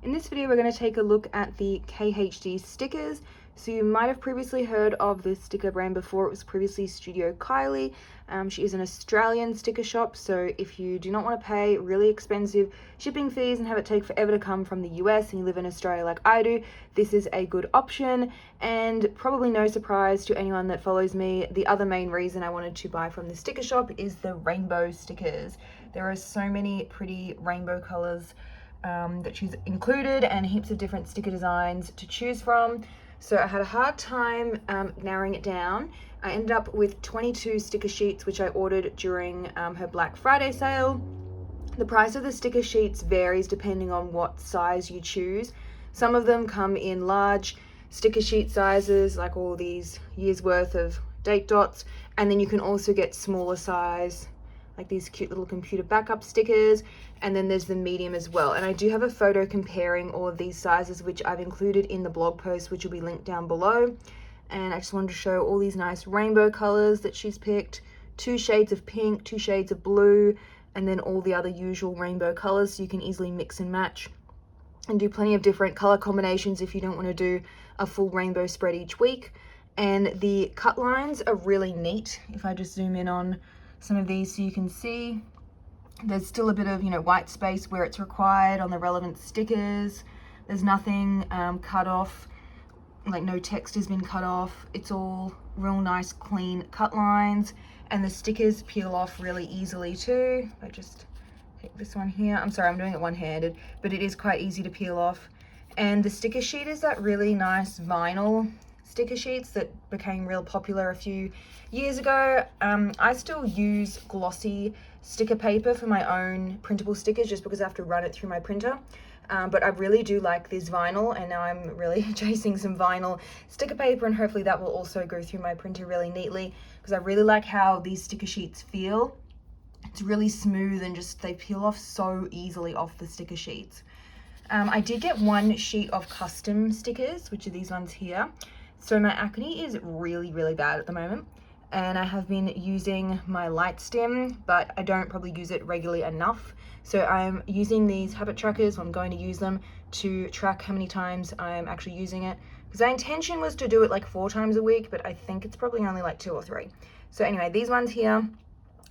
In this video, we're going to take a look at the KHD stickers. So you might have previously heard of this sticker brand before. It was previously Studio Kylie. She is an Australian sticker shop. So if you do not want to pay really expensive shipping fees and have it take forever to come from the US and you live in Australia like I do, this is a good option. And probably no surprise to anyone that follows me, the other main reason I wanted to buy from the sticker shop is the rainbow stickers. There are so many pretty rainbow colors that she's included and heaps of different sticker designs to choose from. So I had a hard time narrowing it down. I ended up with 22 sticker sheets, which I ordered during her Black Friday sale. The price of the sticker sheets varies depending on what size you choose. Some of them come in large sticker sheet sizes, like all these years worth of date dots, and then you can also get smaller size, like these cute little computer backup stickers, and then there's the medium as well. And I do have a photo comparing all of these sizes, which I've included in the blog post, which will be linked down below. And I just wanted to show all these nice rainbow colors that she's picked, 2 shades of pink, 2 shades of blue, and then all the other usual rainbow colors, so you can easily mix and match and do plenty of different color combinations if you don't want to do a full rainbow spread each week. And the cut lines are really neat. If I just zoom in on some of these so you can see, there's still a bit of, white space where it's required on the relevant stickers. There's nothing cut off, like no text has been cut off. It's all real nice, clean cut lines, and the stickers peel off really easily too. I just take this one here. I'm sorry, I'm doing it one-handed, but it is quite easy to peel off. And the sticker sheet is that really nice vinyl sticker sheets that became real popular a few years ago. I still use glossy sticker paper for my own printable stickers just because I have to run it through my printer. But I really do like this vinyl, and now I'm really chasing some vinyl sticker paper, and hopefully that will also go through my printer really neatly, because I really like how these sticker sheets feel. It's really smooth and just they peel off so easily off the sticker sheets. I did get 1 sheet of custom stickers, which are these ones here. So my acne is really, really bad at the moment, and I have been using my light stim, but I don't probably use it regularly enough. So I'm using these habit trackers. I'm going to use them to track how many times I'm actually using it, because my intention was to do it like 4 times a week, but I think it's probably only like 2 or 3. So anyway, these ones here,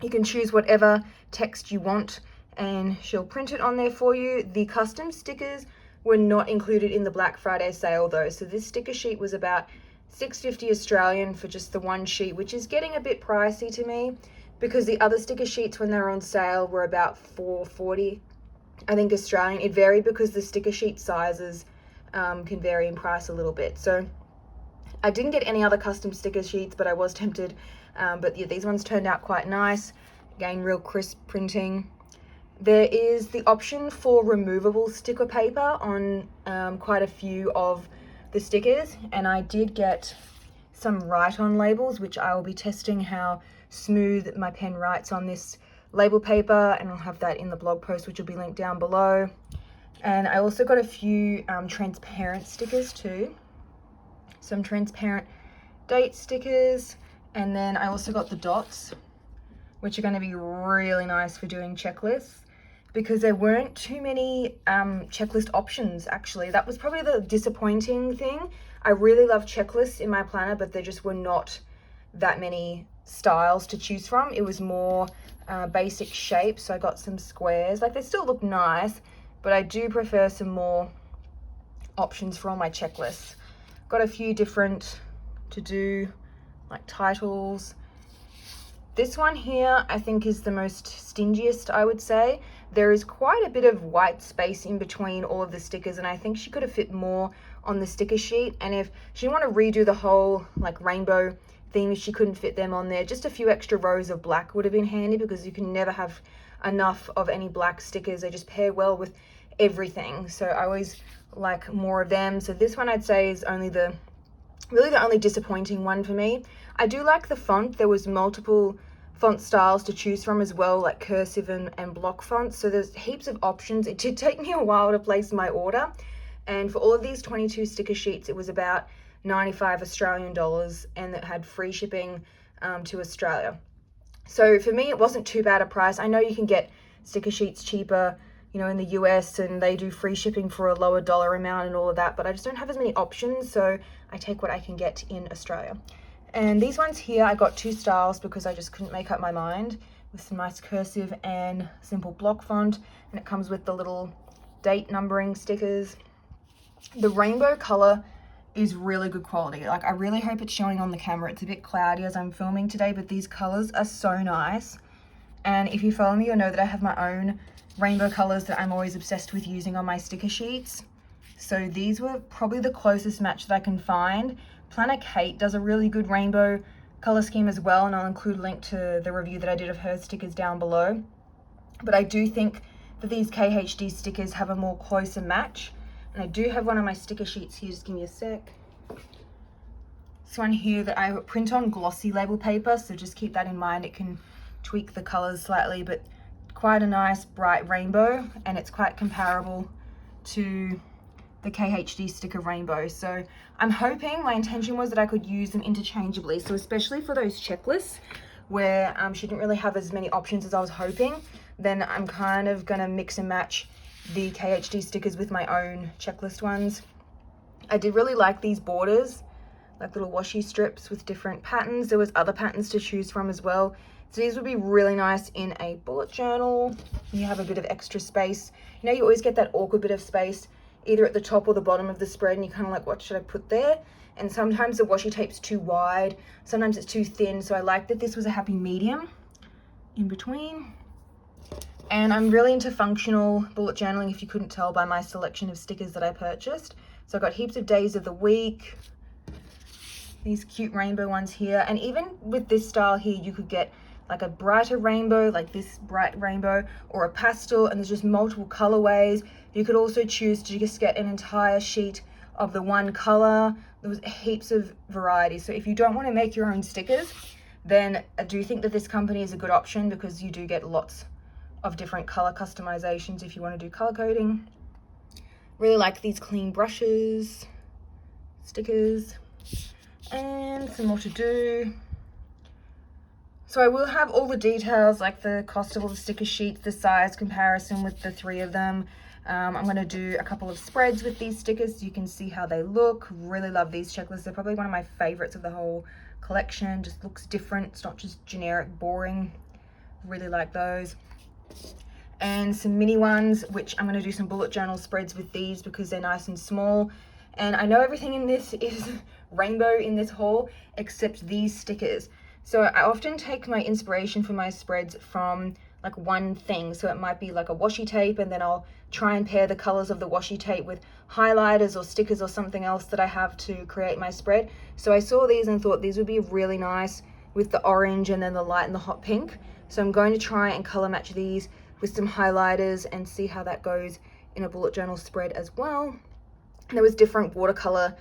you can choose whatever text you want and she'll print it on there for you. The custom stickers were not included in the Black Friday sale though. So this sticker sheet was about $6.50 Australian for just the 1 sheet, which is getting a bit pricey to me, because the other sticker sheets when they were on sale were about $4.40, I think, Australian. It varied because the sticker sheet sizes can vary in price a little bit. So I didn't get any other custom sticker sheets, but I was tempted. But yeah, these ones turned out quite nice. Again, real crisp printing. There is the option for removable sticker paper on quite a few of the stickers, and I did get some write-on labels, which I will be testing how smooth my pen writes on this label paper, and I'll have that in the blog post, which will be linked down below. And I also got a few transparent stickers too, some transparent date stickers, and then I also got the dots, which are going to be really nice for doing checklists, because there weren't too many checklist options actually. That was probably the disappointing thing. I really love checklists in my planner, but there just were not that many styles to choose from. It was more basic shapes. So I got some squares. Like, they still look nice, but I do prefer some more options for all my checklists. Got a few different to do, like titles. This one here I think is the most stingiest, I would say. There is quite a bit of white space in between all of the stickers, and I think she could have fit more on the sticker sheet. And if she didn't want to redo the whole like rainbow theme, she couldn't fit them on there. Just a few extra rows of black would have been handy, because you can never have enough of any black stickers. They just pair well with everything. So I always like more of them. So this one I'd say is really the only disappointing one for me. I do like the font. There was multiple font styles to choose from as well, like cursive and block fonts. So there's heaps of options. It did take me a while to place my order. And for all of these 22 sticker sheets, it was about 95 Australian dollars, and it had free shipping to Australia. So for me, it wasn't too bad a price. I know you can get sticker sheets cheaper you know, in the US, and they do free shipping for a lower dollar amount and all of that, but I just don't have as many options, so I take what I can get in Australia. And these ones here, I got 2 styles because I just couldn't make up my mind, with some nice cursive and simple block font, and it comes with the little date numbering stickers. The rainbow color is really good quality. Like, I really hope it's showing on the camera. It's a bit cloudy as I'm filming today, but these colors are so nice. And if you follow me, you'll know that I have my own rainbow colors that I'm always obsessed with using on my sticker sheets. So these were probably the closest match that I can find. Planner Kate does a really good rainbow color scheme as well, and I'll include a link to the review that I did of her stickers down below. But I do think that these KHD stickers have a more closer match. And I do have one of my sticker sheets here, just give me a sec. This one here that I print on glossy label paper, so just keep that in mind. It can tweak the colors slightly, but quite a nice bright rainbow, and it's quite comparable to the KHD sticker rainbow. So I'm hoping, my intention was that I could use them interchangeably, so especially for those checklists where she didn't really have as many options as I was hoping, then I'm kind of gonna mix and match the KHD stickers with my own checklist ones. I did really like these borders, like little washi strips with different patterns. There was other patterns to choose from as well. So these would be really nice in a bullet journal. You have a bit of extra space. You know, you always get that awkward bit of space either at the top or the bottom of the spread, and you're kind of like, what should I put there? And sometimes the washi tape's too wide, sometimes it's too thin. So I like that this was a happy medium in between. And I'm really into functional bullet journaling, if you couldn't tell by my selection of stickers that I purchased. So I got heaps of days of the week, these cute rainbow ones here. And even with this style here, you could get like a brighter rainbow, like this bright rainbow, or a pastel, and there's just multiple colorways. You could also choose to just get an entire sheet of the one color. There was heaps of variety. So if you don't want to make your own stickers, then I do think that this company is a good option, because you do get lots of different color customizations if you want to do color coding. Really like these clean brushes, stickers, and some more to do. So I will have all the details, like the cost of all the sticker sheets, the size comparison with the 3 of them. I'm going to do a couple of spreads with these stickers so you can see how they look. Really love these checklists. They're probably one of my favorites of the whole collection. Just looks different. It's not just generic, boring. Really like those. And some mini ones, which I'm going to do some bullet journal spreads with these because they're nice and small. And I know everything in this is rainbow in this haul except these stickers. So I often take my inspiration for my spreads from like one thing. So it might be like a washi tape, and then I'll try and pair the colors of the washi tape with highlighters or stickers or something else that I have to create my spread. So I saw these and thought these would be really nice with the orange and then the light and the hot pink. So I'm going to try and color match these with some highlighters and see how that goes in a bullet journal spread as well. And there was different watercolor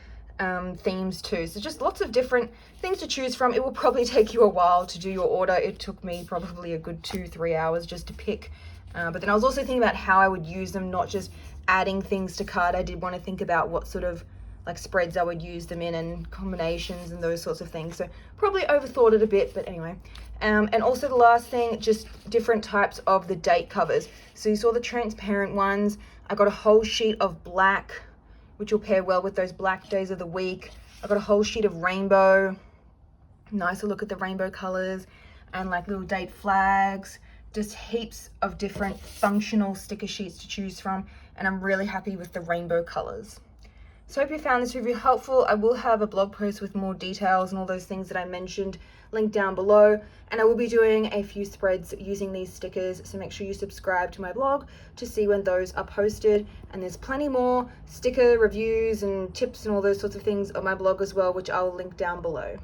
themes too. So just lots of different things to choose from. It will probably take you a while to do your order. It took me probably a good 2-3 hours just to pick. But then I was also thinking about how I would use them, not just adding things to cart. I did want to think about what sort of like spreads I would use them in and combinations and those sorts of things. So probably overthought it a bit, but anyway. And also the last thing, just different types of the date covers. So you saw the transparent ones. I got a whole sheet of black, which will pair well with those black days of the week. I got a whole sheet of rainbow. Nice to look at the rainbow colors, and like little date flags. Just heaps of different functional sticker sheets to choose from, and I'm really happy with the rainbow colors. So I hope you found this review helpful. I will have a blog post with more details and all those things that I mentioned linked down below, and I will be doing a few spreads using these stickers, so make sure you subscribe to my blog to see when those are posted. And there's plenty more sticker reviews and tips and all those sorts of things on my blog as well, which I'll link down below.